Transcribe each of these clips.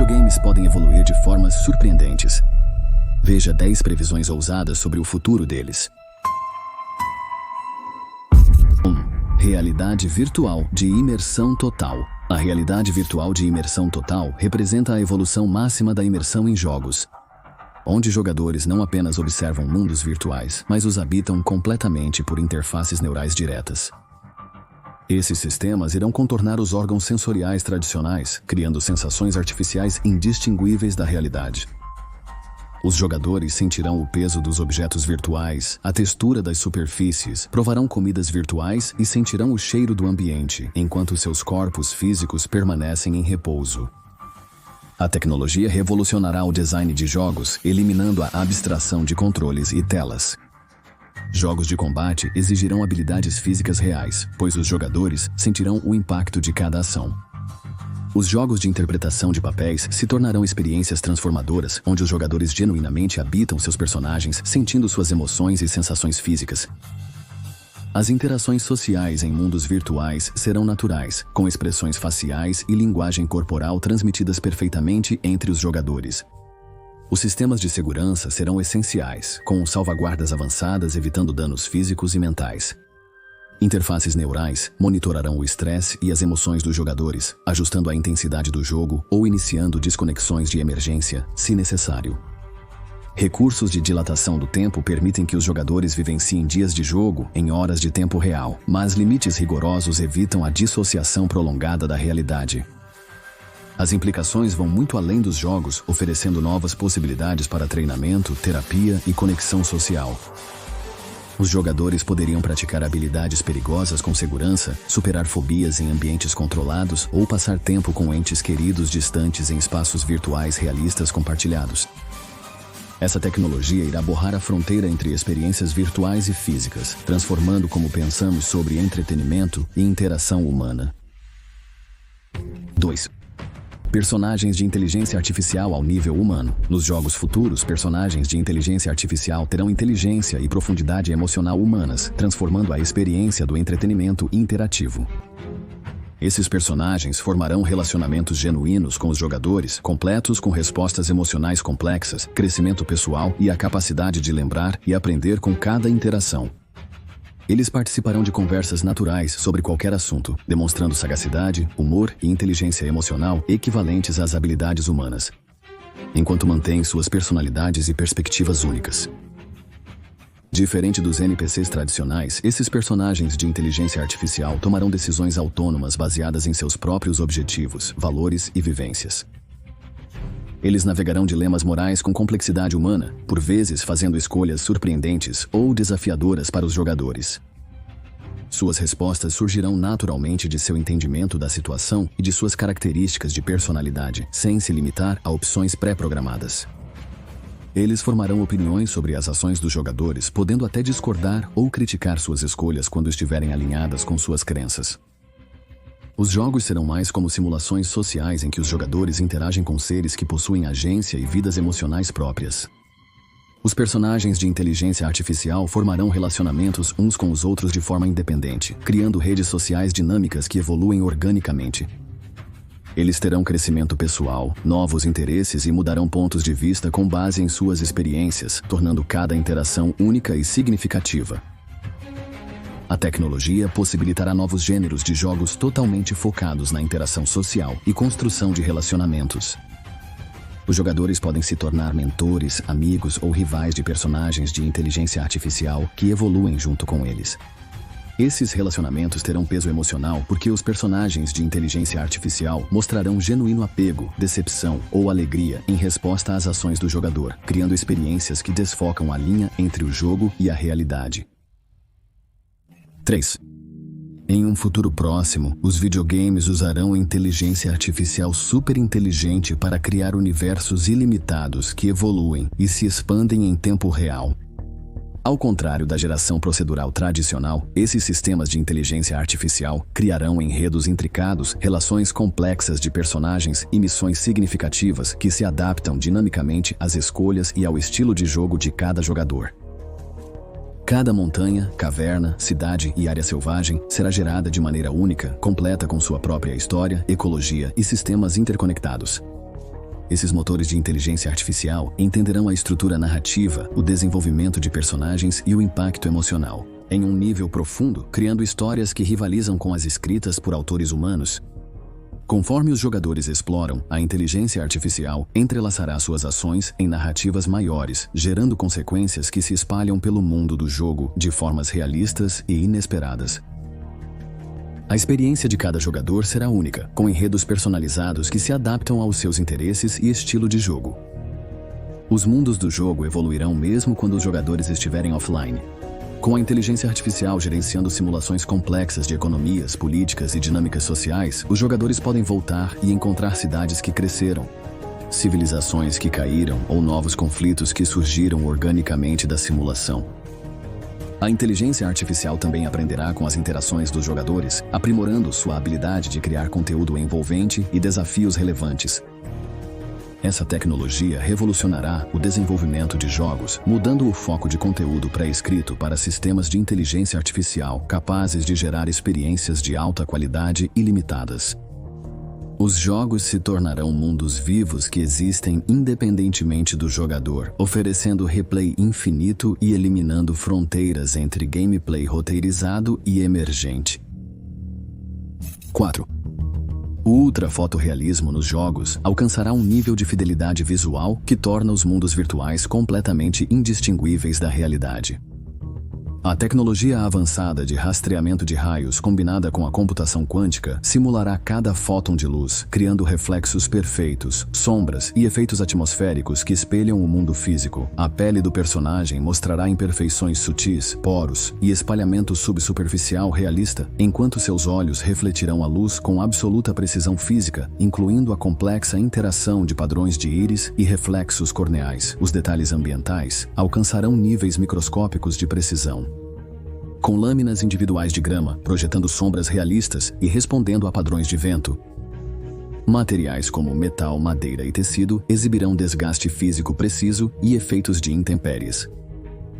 videogames podem evoluir de formas surpreendentes. Veja 10 previsões ousadas sobre o futuro deles. 1. Realidade virtual de imersão total. A realidade virtual de imersão total representa a evolução máxima da imersão em jogos, onde jogadores não apenas observam mundos virtuais, mas os habitam completamente por interfaces neurais diretas. Esses sistemas irão contornar os órgãos sensoriais tradicionais, criando sensações artificiais indistinguíveis da realidade. Os jogadores sentirão o peso dos objetos virtuais, a textura das superfícies, provarão comidas virtuais e sentirão o cheiro do ambiente, enquanto seus corpos físicos permanecem em repouso. A tecnologia revolucionará o design de jogos, eliminando a abstração de controles e telas. Jogos de combate exigirão habilidades físicas reais, pois os jogadores sentirão o impacto de cada ação. Os jogos de interpretação de papéis se tornarão experiências transformadoras, onde os jogadores genuinamente habitam seus personagens, sentindo suas emoções e sensações físicas. As interações sociais em mundos virtuais serão naturais, com expressões faciais e linguagem corporal transmitidas perfeitamente entre os jogadores. Os sistemas de segurança serão essenciais, com salvaguardas avançadas evitando danos físicos e mentais. Interfaces neurais monitorarão o estresse e as emoções dos jogadores, ajustando a intensidade do jogo ou iniciando desconexões de emergência, se necessário. Recursos de dilatação do tempo permitem que os jogadores vivenciem dias de jogo em horas de tempo real, mas limites rigorosos evitam a dissociação prolongada da realidade. As implicações vão muito além dos jogos, oferecendo novas possibilidades para treinamento, terapia e conexão social. Os jogadores poderiam praticar habilidades perigosas com segurança, superar fobias em ambientes controlados ou passar tempo com entes queridos distantes em espaços virtuais realistas compartilhados. Essa tecnologia irá borrar a fronteira entre experiências virtuais e físicas, transformando como pensamos sobre entretenimento e interação humana. 2. Personagens de inteligência artificial ao nível humano. Nos jogos futuros, personagens de inteligência artificial terão inteligência e profundidade emocional humanas, transformando a experiência do entretenimento interativo. Esses personagens formarão relacionamentos genuínos com os jogadores, completos com respostas emocionais complexas, crescimento pessoal e a capacidade de lembrar e aprender com cada interação. Eles participarão de conversas naturais sobre qualquer assunto, demonstrando sagacidade, humor e inteligência emocional equivalentes às habilidades humanas, enquanto mantêm suas personalidades e perspectivas únicas. Diferente dos NPCs tradicionais, esses personagens de inteligência artificial tomarão decisões autônomas baseadas em seus próprios objetivos, valores e vivências. Eles navegarão dilemas morais com complexidade humana, por vezes fazendo escolhas surpreendentes ou desafiadoras para os jogadores. Suas respostas surgirão naturalmente de seu entendimento da situação e de suas características de personalidade, sem se limitar a opções pré-programadas. Eles formarão opiniões sobre as ações dos jogadores, podendo até discordar ou criticar suas escolhas quando estiverem alinhadas com suas crenças. Os jogos serão mais como simulações sociais em que os jogadores interagem com seres que possuem agência e vidas emocionais próprias. Os personagens de inteligência artificial formarão relacionamentos uns com os outros de forma independente, criando redes sociais dinâmicas que evoluem organicamente. Eles terão crescimento pessoal, novos interesses e mudarão pontos de vista com base em suas experiências, tornando cada interação única e significativa. A tecnologia possibilitará novos gêneros de jogos totalmente focados na interação social e construção de relacionamentos. Os jogadores podem se tornar mentores, amigos ou rivais de personagens de inteligência artificial que evoluem junto com eles. Esses relacionamentos terão peso emocional porque os personagens de inteligência artificial mostrarão genuíno apego, decepção ou alegria em resposta às ações do jogador, criando experiências que desfocam a linha entre o jogo e a realidade. 3. Em um futuro próximo, os videogames usarão inteligência artificial superinteligente para criar universos ilimitados que evoluem e se expandem em tempo real. Ao contrário da geração procedural tradicional, esses sistemas de inteligência artificial criarão enredos intricados, relações complexas de personagens e missões significativas que se adaptam dinamicamente às escolhas e ao estilo de jogo de cada jogador. Cada montanha, caverna, cidade e área selvagem será gerada de maneira única, completa com sua própria história, ecologia e sistemas interconectados. Esses motores de inteligência artificial entenderão a estrutura narrativa, o desenvolvimento de personagens e o impacto emocional, em um nível profundo, criando histórias que rivalizam com as escritas por autores humanos. Conforme os jogadores exploram, a inteligência artificial entrelaçará suas ações em narrativas maiores, gerando consequências que se espalham pelo mundo do jogo de formas realistas e inesperadas. A experiência de cada jogador será única, com enredos personalizados que se adaptam aos seus interesses e estilo de jogo. Os mundos do jogo evoluirão mesmo quando os jogadores estiverem offline. Com a inteligência artificial gerenciando simulações complexas de economias, políticas e dinâmicas sociais, os jogadores podem voltar e encontrar cidades que cresceram, civilizações que caíram ou novos conflitos que surgiram organicamente da simulação. A inteligência artificial também aprenderá com as interações dos jogadores, aprimorando sua habilidade de criar conteúdo envolvente e desafios relevantes. Essa tecnologia revolucionará o desenvolvimento de jogos, mudando o foco de conteúdo pré-escrito para sistemas de inteligência artificial capazes de gerar experiências de alta qualidade ilimitadas. Os jogos se tornarão mundos vivos que existem independentemente do jogador, oferecendo replay infinito e eliminando fronteiras entre gameplay roteirizado e emergente. 4. O ultrafotorrealismo nos jogos alcançará um nível de fidelidade visual que torna os mundos virtuais completamente indistinguíveis da realidade. A tecnologia avançada de rastreamento de raios combinada com a computação quântica simulará cada fóton de luz, criando reflexos perfeitos, sombras e efeitos atmosféricos que espelham o mundo físico. A pele do personagem mostrará imperfeições sutis, poros e espalhamento subsuperficial realista, enquanto seus olhos refletirão a luz com absoluta precisão física, incluindo a complexa interação de padrões de íris e reflexos corneais. Os detalhes ambientais alcançarão níveis microscópicos de precisão, com lâminas individuais de grama, projetando sombras realistas e respondendo a padrões de vento. Materiais como metal, madeira e tecido exibirão desgaste físico preciso e efeitos de intempéries,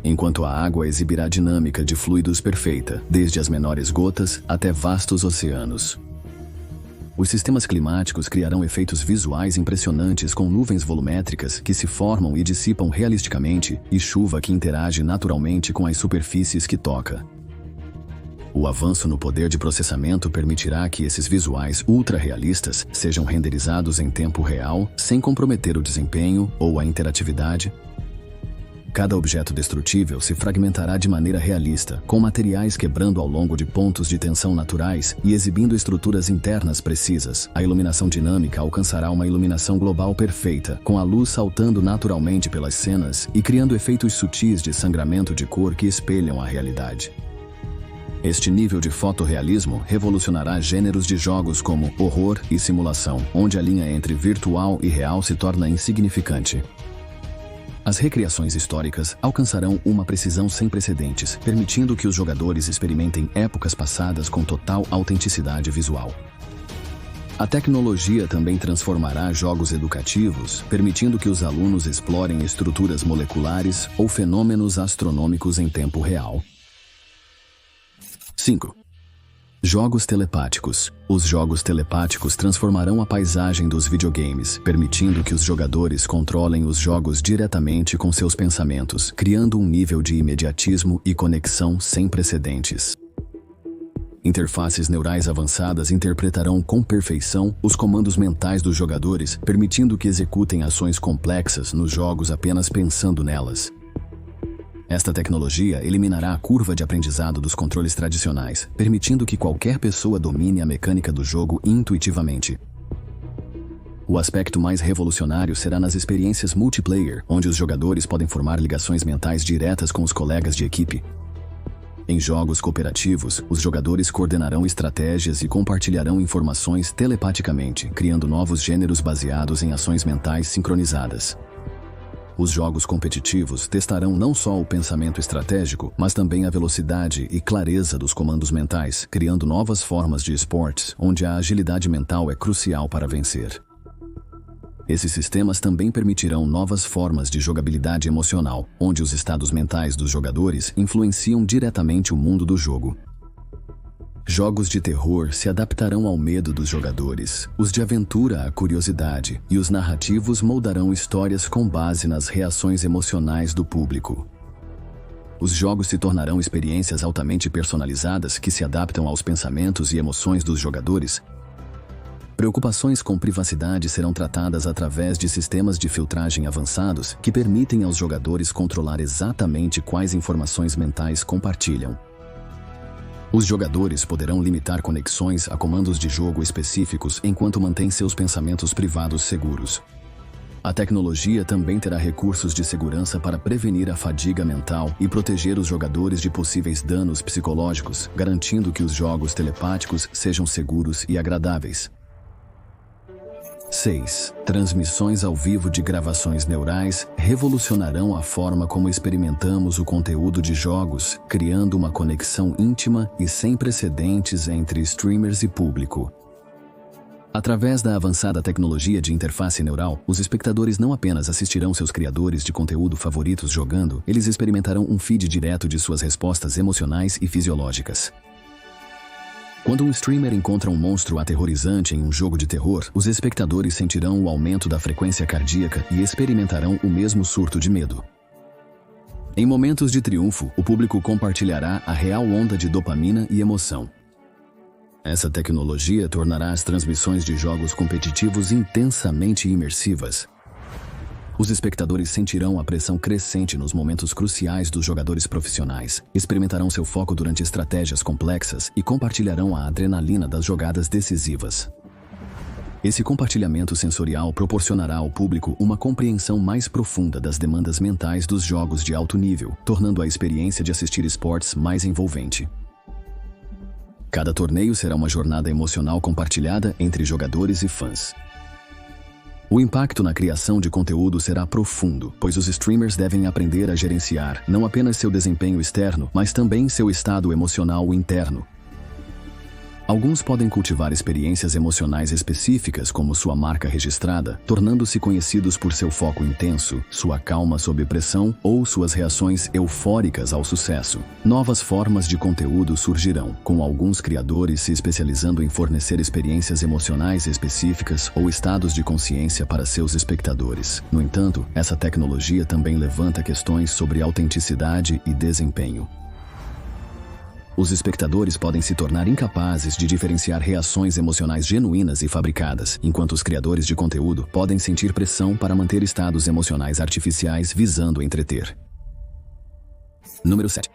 enquanto a água exibirá dinâmica de fluidos perfeita, desde as menores gotas até vastos oceanos. Os sistemas climáticos criarão efeitos visuais impressionantes com nuvens volumétricas que se formam e dissipam realisticamente e chuva que interage naturalmente com as superfícies que toca. O avanço no poder de processamento permitirá que esses visuais ultra-realistas sejam renderizados em tempo real, sem comprometer o desempenho ou a interatividade. Cada objeto destrutível se fragmentará de maneira realista, com materiais quebrando ao longo de pontos de tensão naturais e exibindo estruturas internas precisas. A iluminação dinâmica alcançará uma iluminação global perfeita, com a luz saltando naturalmente pelas cenas e criando efeitos sutis de sangramento de cor que espelham a realidade. Este nível de fotorrealismo revolucionará gêneros de jogos como horror e simulação, onde a linha entre virtual e real se torna insignificante. As recriações históricas alcançarão uma precisão sem precedentes, permitindo que os jogadores experimentem épocas passadas com total autenticidade visual. A tecnologia também transformará jogos educativos, permitindo que os alunos explorem estruturas moleculares ou fenômenos astronômicos em tempo real. 5. Jogos telepáticos. Os jogos telepáticos transformarão a paisagem dos videogames, permitindo que os jogadores controlem os jogos diretamente com seus pensamentos, criando um nível de imediatismo e conexão sem precedentes. Interfaces neurais avançadas interpretarão com perfeição os comandos mentais dos jogadores, permitindo que executem ações complexas nos jogos apenas pensando nelas. Esta tecnologia eliminará a curva de aprendizado dos controles tradicionais, permitindo que qualquer pessoa domine a mecânica do jogo intuitivamente. O aspecto mais revolucionário será nas experiências multiplayer, onde os jogadores podem formar ligações mentais diretas com os colegas de equipe. Em jogos cooperativos, os jogadores coordenarão estratégias e compartilharão informações telepaticamente, criando novos gêneros baseados em ações mentais sincronizadas. Os jogos competitivos testarão não só o pensamento estratégico, mas também a velocidade e clareza dos comandos mentais, criando novas formas de esportes, onde a agilidade mental é crucial para vencer. Esses sistemas também permitirão novas formas de jogabilidade emocional, onde os estados mentais dos jogadores influenciam diretamente o mundo do jogo. Jogos de terror se adaptarão ao medo dos jogadores, os de aventura à curiosidade, e os narrativos moldarão histórias com base nas reações emocionais do público. Os jogos se tornarão experiências altamente personalizadas que se adaptam aos pensamentos e emoções dos jogadores. Preocupações com privacidade serão tratadas através de sistemas de filtragem avançados que permitem aos jogadores controlar exatamente quais informações mentais compartilham. Os jogadores poderão limitar conexões a comandos de jogo específicos enquanto mantêm seus pensamentos privados seguros. A tecnologia também terá recursos de segurança para prevenir a fadiga mental e proteger os jogadores de possíveis danos psicológicos, garantindo que os jogos telepáticos sejam seguros e agradáveis. 6. Transmissões ao vivo de gravações neurais revolucionarão a forma como experimentamos o conteúdo de jogos, criando uma conexão íntima e sem precedentes entre streamers e público. Através da avançada tecnologia de interface neural, os espectadores não apenas assistirão seus criadores de conteúdo favoritos jogando, eles experimentarão um feed direto de suas respostas emocionais e fisiológicas. Quando um streamer encontra um monstro aterrorizante em um jogo de terror, os espectadores sentirão o aumento da frequência cardíaca e experimentarão o mesmo surto de medo. Em momentos de triunfo, o público compartilhará a real onda de dopamina e emoção. Essa tecnologia tornará as transmissões de jogos competitivos intensamente imersivas. Os espectadores sentirão a pressão crescente nos momentos cruciais dos jogadores profissionais, experimentarão seu foco durante estratégias complexas e compartilharão a adrenalina das jogadas decisivas. Esse compartilhamento sensorial proporcionará ao público uma compreensão mais profunda das demandas mentais dos jogos de alto nível, tornando a experiência de assistir esportes mais envolvente. Cada torneio será uma jornada emocional compartilhada entre jogadores e fãs. O impacto na criação de conteúdo será profundo, pois os streamers devem aprender a gerenciar não apenas seu desempenho externo, mas também seu estado emocional interno. Alguns podem cultivar experiências emocionais específicas como sua marca registrada, tornando-se conhecidos por seu foco intenso, sua calma sob pressão ou suas reações eufóricas ao sucesso. Novas formas de conteúdo surgirão, com alguns criadores se especializando em fornecer experiências emocionais específicas ou estados de consciência para seus espectadores. No entanto, essa tecnologia também levanta questões sobre autenticidade e desempenho. Os espectadores podem se tornar incapazes de diferenciar reações emocionais genuínas e fabricadas, enquanto os criadores de conteúdo podem sentir pressão para manter estados emocionais artificiais visando entreter. Número 7.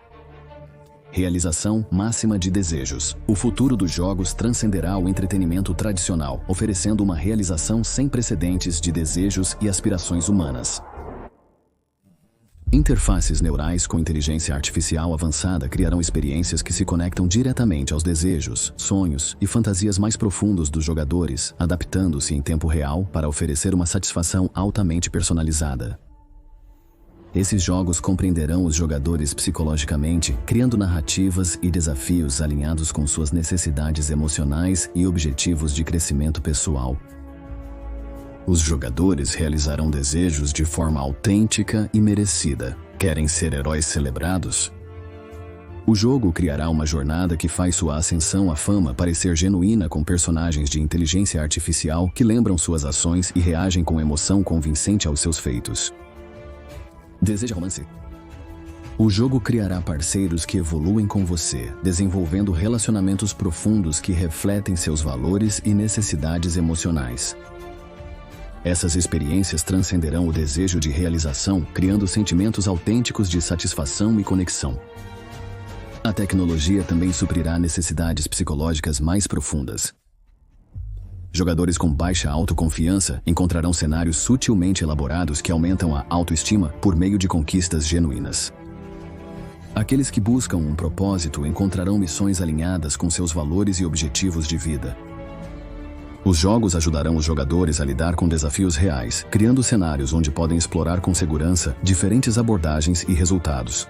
Realização máxima de desejos. O futuro dos jogos transcenderá o entretenimento tradicional, oferecendo uma realização sem precedentes de desejos e aspirações humanas. Interfaces neurais com inteligência artificial avançada criarão experiências que se conectam diretamente aos desejos, sonhos e fantasias mais profundos dos jogadores, adaptando-se em tempo real para oferecer uma satisfação altamente personalizada. Esses jogos compreenderão os jogadores psicologicamente, criando narrativas e desafios alinhados com suas necessidades emocionais e objetivos de crescimento pessoal. Os jogadores realizarão desejos de forma autêntica e merecida. Querem ser heróis celebrados? O jogo criará uma jornada que faz sua ascensão à fama parecer genuína, com personagens de inteligência artificial que lembram suas ações e reagem com emoção convincente aos seus feitos. Deseja romance? O jogo criará parceiros que evoluem com você, desenvolvendo relacionamentos profundos que refletem seus valores e necessidades emocionais. Essas experiências transcenderão o desejo de realização, criando sentimentos autênticos de satisfação e conexão. A tecnologia também suprirá necessidades psicológicas mais profundas. Jogadores com baixa autoconfiança encontrarão cenários sutilmente elaborados que aumentam a autoestima por meio de conquistas genuínas. Aqueles que buscam um propósito encontrarão missões alinhadas com seus valores e objetivos de vida. Os jogos ajudarão os jogadores a lidar com desafios reais, criando cenários onde podem explorar com segurança diferentes abordagens e resultados.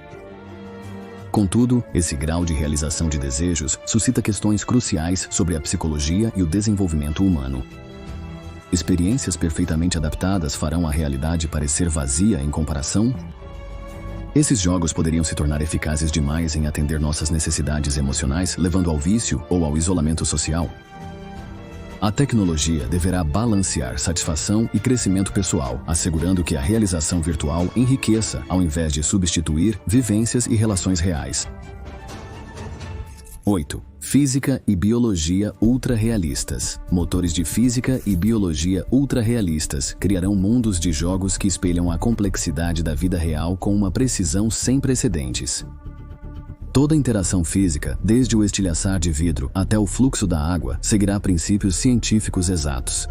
Contudo, esse grau de realização de desejos suscita questões cruciais sobre a psicologia e o desenvolvimento humano. Experiências perfeitamente adaptadas farão a realidade parecer vazia em comparação? Esses jogos poderiam se tornar eficazes demais em atender nossas necessidades emocionais, levando ao vício ou ao isolamento social. A tecnologia deverá balancear satisfação e crescimento pessoal, assegurando que a realização virtual enriqueça ao invés de substituir vivências e relações reais. 8. Física e biologia ultra-realistas. Motores de física e biologia ultra-realistas criarão mundos de jogos que espelham a complexidade da vida real com uma precisão sem precedentes. Toda interação física, desde o estilhaçar de vidro até o fluxo da água, seguirá princípios científicos exatos.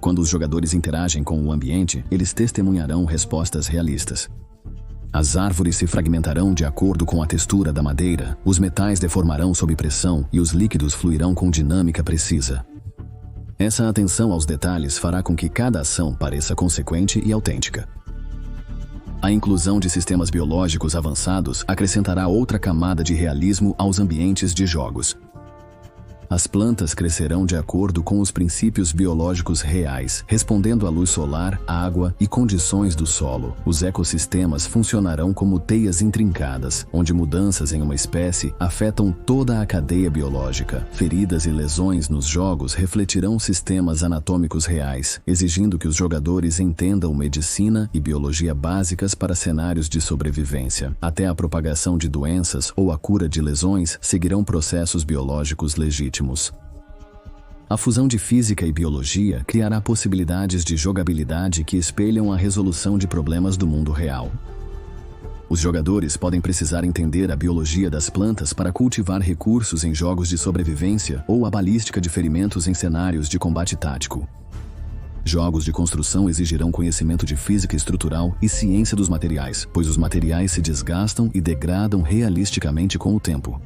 Quando os jogadores interagem com o ambiente, eles testemunharão respostas realistas. As árvores se fragmentarão de acordo com a textura da madeira, os metais deformarão sob pressão e os líquidos fluirão com dinâmica precisa. Essa atenção aos detalhes fará com que cada ação pareça consequente e autêntica. A inclusão de sistemas biológicos avançados acrescentará outra camada de realismo aos ambientes de jogos. As plantas crescerão de acordo com os princípios biológicos reais, respondendo à luz solar, água e condições do solo. Os ecossistemas funcionarão como teias intrincadas, onde mudanças em uma espécie afetam toda a cadeia biológica. Feridas e lesões nos jogos refletirão sistemas anatômicos reais, exigindo que os jogadores entendam medicina e biologia básicas para cenários de sobrevivência. Até a propagação de doenças ou a cura de lesões seguirão processos biológicos legítimos. A fusão de física e biologia criará possibilidades de jogabilidade que espelham a resolução de problemas do mundo real. Os jogadores podem precisar entender a biologia das plantas para cultivar recursos em jogos de sobrevivência ou a balística de ferimentos em cenários de combate tático. Jogos de construção exigirão conhecimento de física estrutural e ciência dos materiais, pois os materiais se desgastam e degradam realisticamente com o tempo.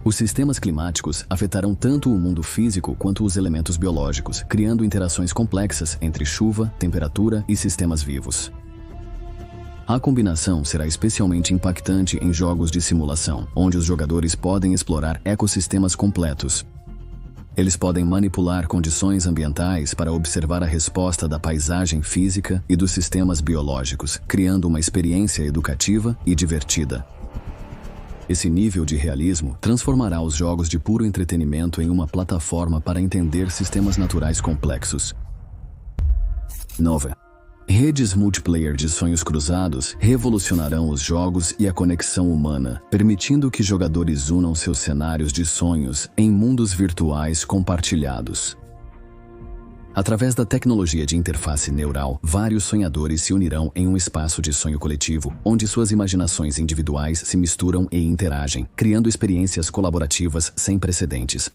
Os sistemas climáticos afetarão tanto o mundo físico quanto os elementos biológicos, criando interações complexas entre chuva, temperatura e sistemas vivos. A combinação será especialmente impactante em jogos de simulação, onde os jogadores podem explorar ecossistemas completos. Eles podem manipular condições ambientais para observar a resposta da paisagem física e dos sistemas biológicos, criando uma experiência educativa e divertida. Esse nível de realismo transformará os jogos de puro entretenimento em uma plataforma para entender sistemas naturais complexos. 9. Redes multiplayer de sonhos cruzados revolucionarão os jogos e a conexão humana, permitindo que jogadores unam seus cenários de sonhos em mundos virtuais compartilhados. Através da tecnologia de interface neural, vários sonhadores se unirão em um espaço de sonho coletivo, onde suas imaginações individuais se misturam e interagem, criando experiências colaborativas sem precedentes.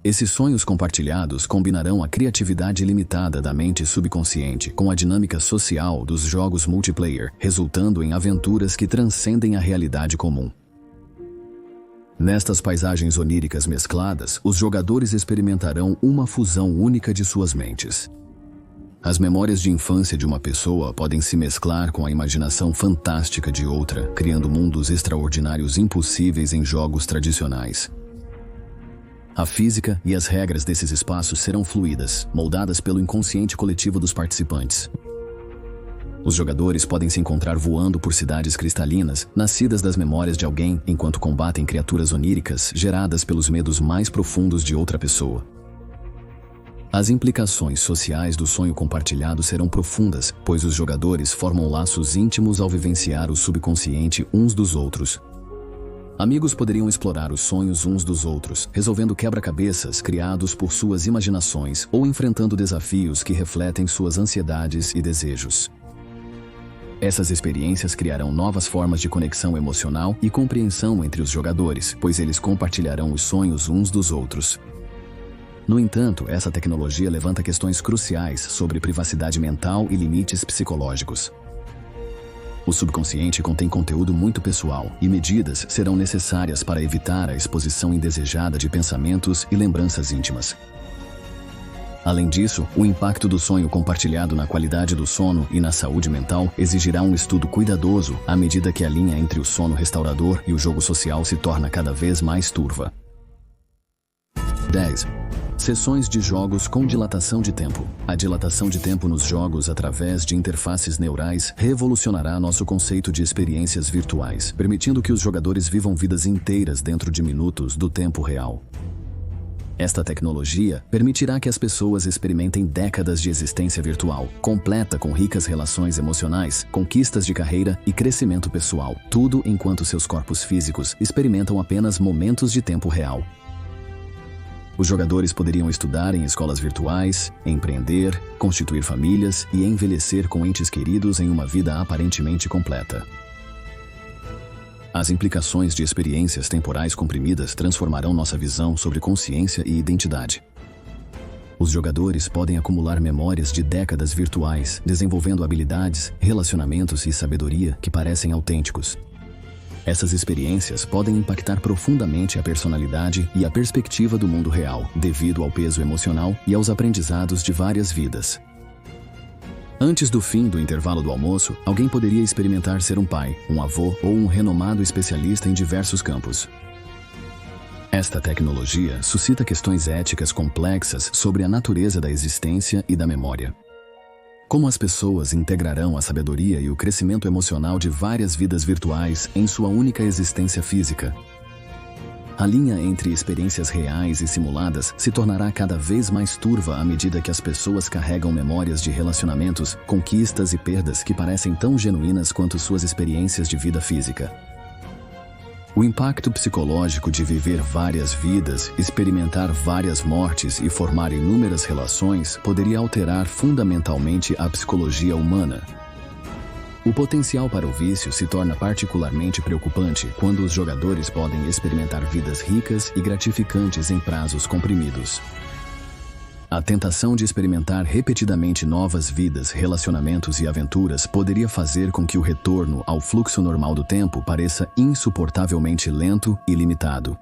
Esses sonhos compartilhados combinarão a criatividade ilimitada da mente subconsciente com a dinâmica social dos jogos multiplayer, resultando em aventuras que transcendem a realidade comum. Nestas paisagens oníricas mescladas, os jogadores experimentarão uma fusão única de suas mentes. As memórias de infância de uma pessoa podem se mesclar com a imaginação fantástica de outra, criando mundos extraordinários impossíveis em jogos tradicionais. A física e as regras desses espaços serão fluídas, moldadas pelo inconsciente coletivo dos participantes. Os jogadores podem se encontrar voando por cidades cristalinas, nascidas das memórias de alguém, enquanto combatem criaturas oníricas geradas pelos medos mais profundos de outra pessoa. As implicações sociais do sonho compartilhado serão profundas, pois os jogadores formam laços íntimos ao vivenciar o subconsciente uns dos outros. Amigos poderiam explorar os sonhos uns dos outros, resolvendo quebra-cabeças criados por suas imaginações ou enfrentando desafios que refletem suas ansiedades e desejos. Essas experiências criarão novas formas de conexão emocional e compreensão entre os jogadores, pois eles compartilharão os sonhos uns dos outros. No entanto, essa tecnologia levanta questões cruciais sobre privacidade mental e limites psicológicos. O subconsciente contém conteúdo muito pessoal, e medidas serão necessárias para evitar a exposição indesejada de pensamentos e lembranças íntimas. Além disso, o impacto do sonho compartilhado na qualidade do sono e na saúde mental exigirá um estudo cuidadoso à medida que a linha entre o sono restaurador e o jogo social se torna cada vez mais turva. 10. Sessões de jogos com dilatação de tempo. A dilatação de tempo nos jogos através de interfaces neurais revolucionará nosso conceito de experiências virtuais, permitindo que os jogadores vivam vidas inteiras dentro de minutos do tempo real. Esta tecnologia permitirá que as pessoas experimentem décadas de existência virtual, completa com ricas relações emocionais, conquistas de carreira e crescimento pessoal, tudo enquanto seus corpos físicos experimentam apenas momentos de tempo real. Os jogadores poderiam estudar em escolas virtuais, empreender, constituir famílias e envelhecer com entes queridos em uma vida aparentemente completa. As implicações de experiências temporais comprimidas transformarão nossa visão sobre consciência e identidade. Os jogadores podem acumular memórias de décadas virtuais, desenvolvendo habilidades, relacionamentos e sabedoria que parecem autênticos. Essas experiências podem impactar profundamente a personalidade e a perspectiva do mundo real, devido ao peso emocional e aos aprendizados de várias vidas. Antes do fim do intervalo do almoço, alguém poderia experimentar ser um pai, um avô ou um renomado especialista em diversos campos. Esta tecnologia suscita questões éticas complexas sobre a natureza da existência e da memória. Como as pessoas integrarão a sabedoria e o crescimento emocional de várias vidas virtuais em sua única existência física? A linha entre experiências reais e simuladas se tornará cada vez mais turva à medida que as pessoas carregam memórias de relacionamentos, conquistas e perdas que parecem tão genuínas quanto suas experiências de vida física. O impacto psicológico de viver várias vidas, experimentar várias mortes e formar inúmeras relações poderia alterar fundamentalmente a psicologia humana. O potencial para o vício se torna particularmente preocupante quando os jogadores podem experimentar vidas ricas e gratificantes em prazos comprimidos. A tentação de experimentar repetidamente novas vidas, relacionamentos e aventuras poderia fazer com que o retorno ao fluxo normal do tempo pareça insuportavelmente lento e limitado.